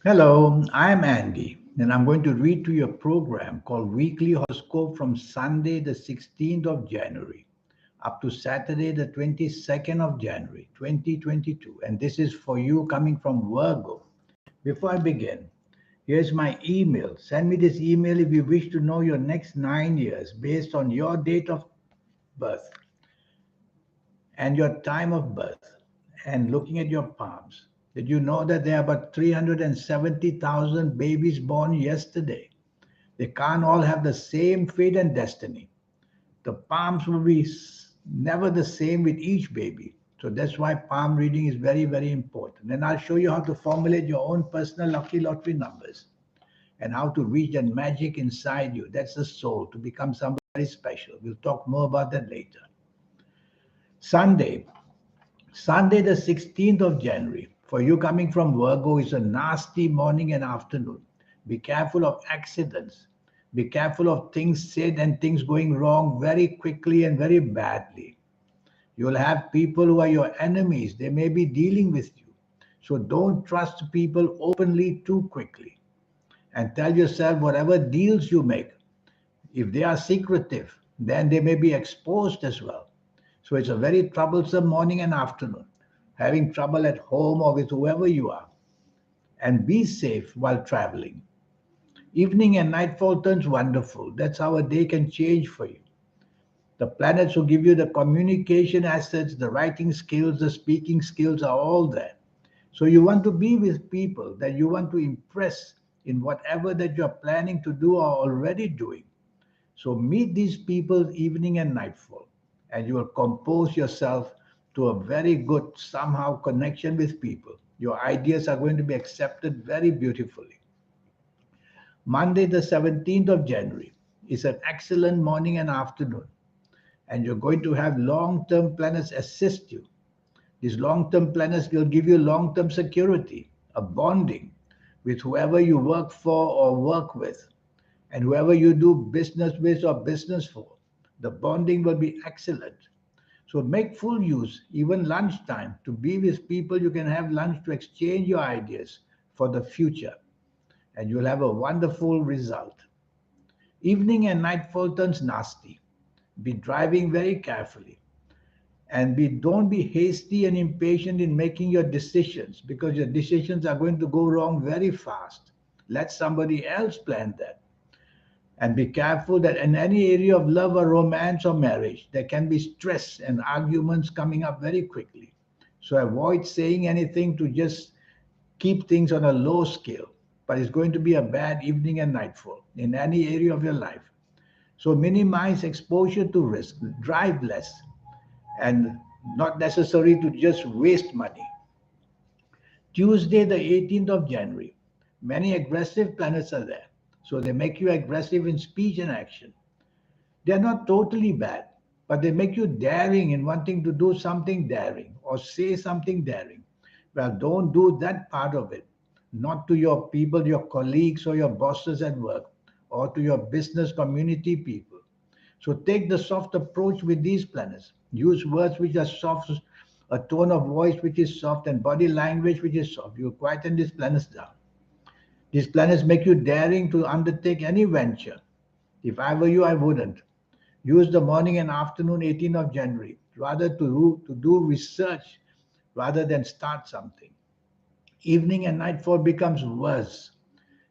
Hello, I'm Andy, and I'm going to read to you a program called Weekly Horoscope from Sunday, the 16th of January, up to Saturday, the 22nd of January, 2022. And this is for you coming from Virgo. Before I begin, here's my email. Send me this email if you wish to know your next 9 years based on your date of birth and your time of birth and looking at your palms. Did you know that there are about 370,000 babies born yesterday? They can't all have the same fate and destiny. The palms will be never the same with each baby. So that's why palm reading is very, very important. And I'll show you how to formulate your own personal lucky lottery numbers and how to reach that magic inside you. That's the soul to become somebody special. We'll talk more about that later. Sunday, Sunday, the 16th of January, for you coming from Virgo, is a nasty morning and afternoon. Be careful of accidents. Be careful of things said and things going wrong very quickly and very badly. You'll have people who are your enemies. They may be dealing with you. So don't trust people openly too quickly. And tell yourself whatever deals you make, if they are secretive, then they may be exposed as well. So it's a very troublesome morning and afternoon, having trouble at home or with whoever you are. And be safe while traveling. Evening and nightfall turns wonderful. That's how a day can change for you. The planets who give you the communication assets, the writing skills, the speaking skills are all there. So you want to be with people that you want to impress in whatever that you're planning to do or already doing. So meet these people evening and nightfall, and you will compose yourself to a very good somehow connection with people. Your ideas are going to be accepted very beautifully. Monday, the 17th of January, is an excellent morning and afternoon, and you're going to have long term planets assist you. These long term planets will give you long term security, a bonding with whoever you work for or work with and whoever you do business with or business for, the bonding will be excellent. So make full use, even lunchtime, to be with people. You can have lunch to exchange your ideas for the future, and you'll have a wonderful result. Evening and nightfall turns nasty. Be driving very carefully and don't be hasty and impatient in making your decisions because your decisions are going to go wrong very fast. Let somebody else plan that. And be careful that in any area of love or romance or marriage, there can be stress and arguments coming up very quickly. So avoid saying anything to just keep things on a low scale. But it's going to be a bad evening and nightfall in any area of your life. So minimize exposure to risk, drive less, and not necessary to just waste money. Tuesday, the 18th of January. Many aggressive planets are there. So they make you aggressive in speech and action. They're not totally bad, but they make you daring in wanting to do something daring or say something daring. Well, don't do that part of it. Not to your people, your colleagues, or your bosses at work, or to your business community people. So take the soft approach with these planets. Use words which are soft, a tone of voice which is soft, and body language which is soft. You quieten these planets down. These planets make you daring to undertake any venture. If I were you, I wouldn't. Use the morning and afternoon 18th of January rather to do research rather than start something. Evening and nightfall becomes worse.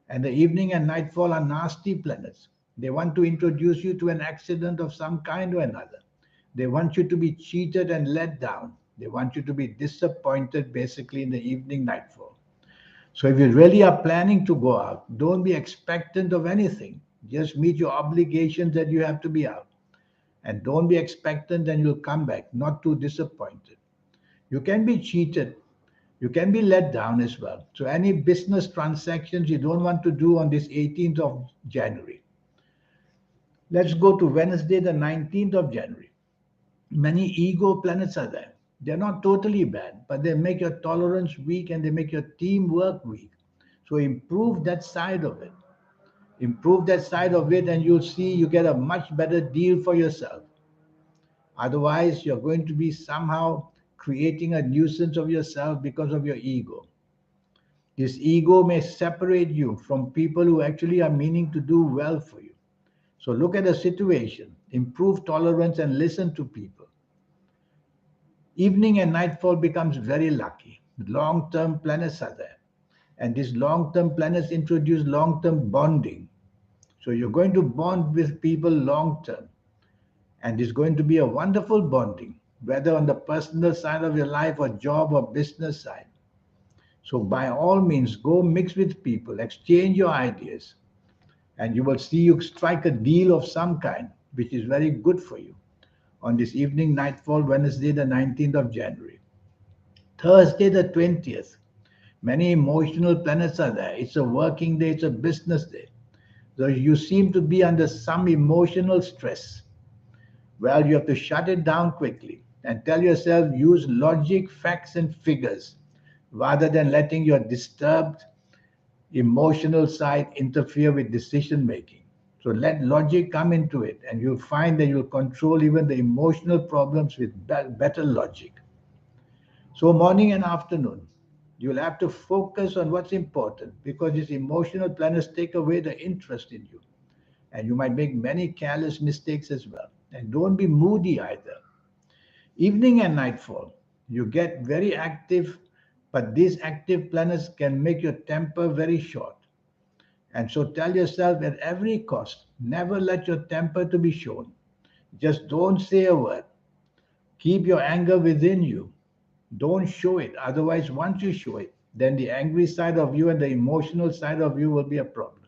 And the evening and nightfall are nasty planets. They want to introduce you to an accident of some kind or another. They want you to be cheated and let down. They want you to be disappointed basically in the evening nightfall. So if you really are planning to go out, don't be expectant of anything. Just meet your obligations that you have to be out. And don't be expectant and you'll come back not too disappointed. You can be cheated. You can be let down as well. So any business transactions you don't want to do on this 18th of January. Let's go to Wednesday, the 19th of January. Many ego planets are there. They're not totally bad, but they make your tolerance weak and they make your teamwork weak. So improve that side of it. Improve that side of it, and you'll see you get a much better deal for yourself. Otherwise, you're going to be somehow creating a nuisance of yourself because of your ego. This ego may separate you from people who actually are meaning to do well for you. So look at the situation, improve tolerance, and listen to people. Evening and nightfall becomes very lucky. Long-term planets are there. And these long-term planets introduce long-term bonding. So you're going to bond with people long-term. And it's going to be a wonderful bonding, whether on the personal side of your life or job or business side. So by all means, go mix with people, exchange your ideas, and you will see you strike a deal of some kind, which is very good for you on this evening nightfall, Wednesday, the 19th of January. Thursday, the 20th. Many emotional planets are there. It's a working day, it's a business day. So you seem to be under some emotional stress. Well, you have to shut it down quickly and tell yourself use logic, facts, and figures rather than letting your disturbed emotional side interfere with decision making. So let logic come into it, and you'll find that you'll control even the emotional problems with better logic. So, morning and afternoon, you'll have to focus on what's important because these emotional planets take away the interest in you, and you might make many careless mistakes as well. And don't be moody either. Evening and nightfall, you get very active, but these active planets can make your temper very short. And so tell yourself at every cost, never let your temper to be shown. Just don't say a word. Keep your anger within you. Don't show it. Otherwise, once you show it, then the angry side of you and the emotional side of you will be a problem.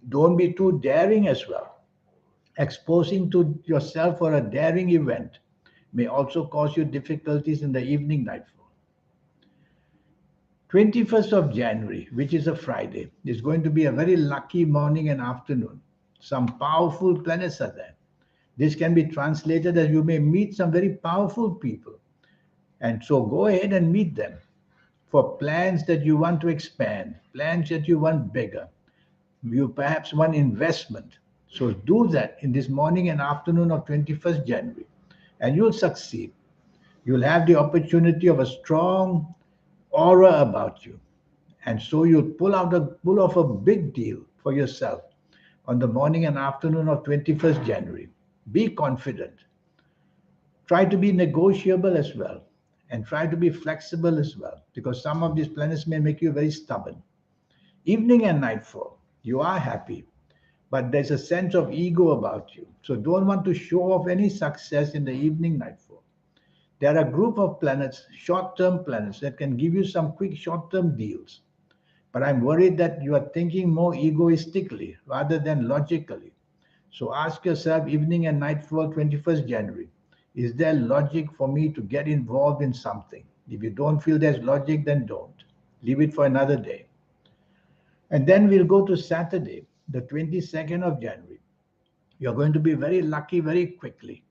Don't be too daring as well. Exposing to yourself for a daring event may also cause you difficulties in the evening nightfall. 21st of January, which is a Friday, is going to be a very lucky morning and afternoon. Some powerful planets are there. This can be translated as you may meet some very powerful people. And so go ahead and meet them for plans that you want to expand, plans that you want bigger. You perhaps want investment. So do that in this morning and afternoon of 21st January, and you'll succeed. You'll have the opportunity of a strong aura about you. And so you'll pull off a big deal for yourself on the morning and afternoon of 21st January. Be confident. Try to be negotiable as well. And try to be flexible as well, because some of these planets may make you very stubborn. Evening and nightfall, you are happy, but there's a sense of ego about you. So don't want to show off any success in the evening nightfall. There are a group of planets, short-term planets, that can give you some quick short-term deals. But I'm worried that you are thinking more egoistically rather than logically. So ask yourself, evening and nightfall, 21st January, is there logic for me to get involved in something? If you don't feel there's logic, then don't. Leave it for another day. And then we'll go to Saturday, the 22nd of January. You're going to be very lucky very quickly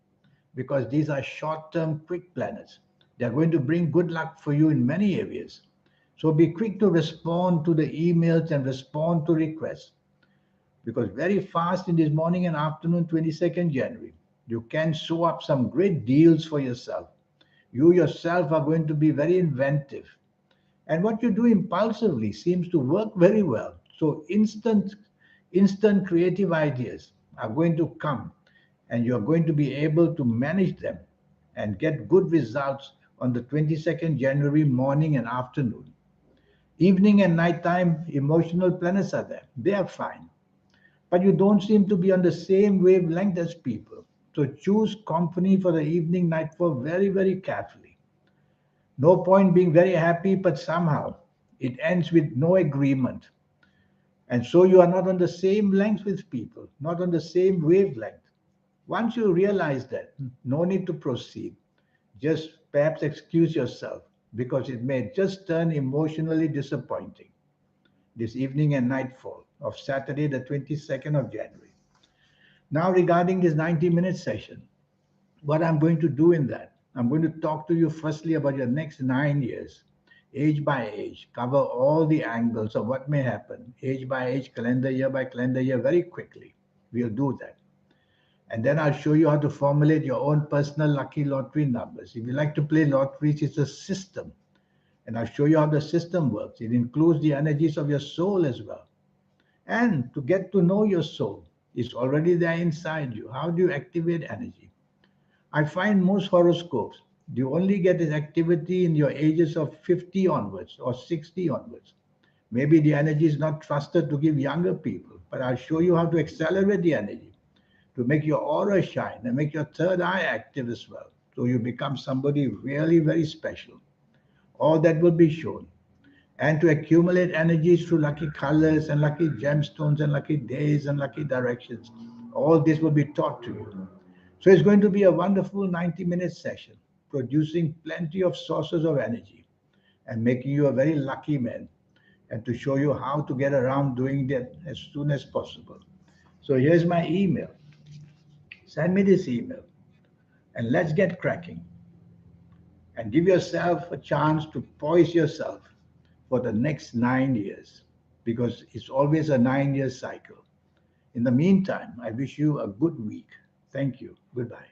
because these are short-term quick planets. They're going to bring good luck for you in many areas. So be quick to respond to the emails and respond to requests because very fast in this morning and afternoon, 22nd January, you can show up some great deals for yourself. You yourself are going to be very inventive. And what you do impulsively seems to work very well. So instant creative ideas are going to come and you're going to be able to manage them and get good results on the 22nd January morning and afternoon. Evening and nighttime emotional planets are there. They are fine. But you don't seem to be on the same wavelength as people. So choose company for the evening nightfall very, very carefully. No point being very happy, but somehow it ends with no agreement. And so you are not on the same length with people, not on the same wavelength. Once you realize that, no need to proceed. Just perhaps excuse yourself because it may just turn emotionally disappointing this evening and nightfall of Saturday, the 22nd of January. Now, regarding this 90-minute session, what I'm going to do in that, I'm going to talk to you firstly about your next 9 years, age by age, cover all the angles of what may happen, age by age, calendar year by calendar year, very quickly. We'll do that. And then I'll show you how to formulate your own personal lucky lottery numbers. If you like to play lotteries, it's a system. And I'll show you how the system works. It includes the energies of your soul as well. And to get to know your soul, it's already there inside you. How do you activate energy? I find most horoscopes, you only get this activity in your ages of 50 onwards or 60 onwards. Maybe the energy is not trusted to give younger people, but I'll show you how to accelerate the energy, to make your aura shine and make your third eye active as well. So you become somebody really very special. All that will be shown. And to accumulate energies through lucky colors and lucky gemstones and lucky days and lucky directions. All this will be taught to you. So it's going to be a wonderful 90-minute session, producing plenty of sources of energy and making you a very lucky man, and to show you how to get around doing that as soon as possible. So here's my email. Send me this email and let's get cracking and give yourself a chance to poise yourself for the next 9 years, because it's always a 9 year cycle. In the meantime, I wish you a good week. Thank you. Goodbye.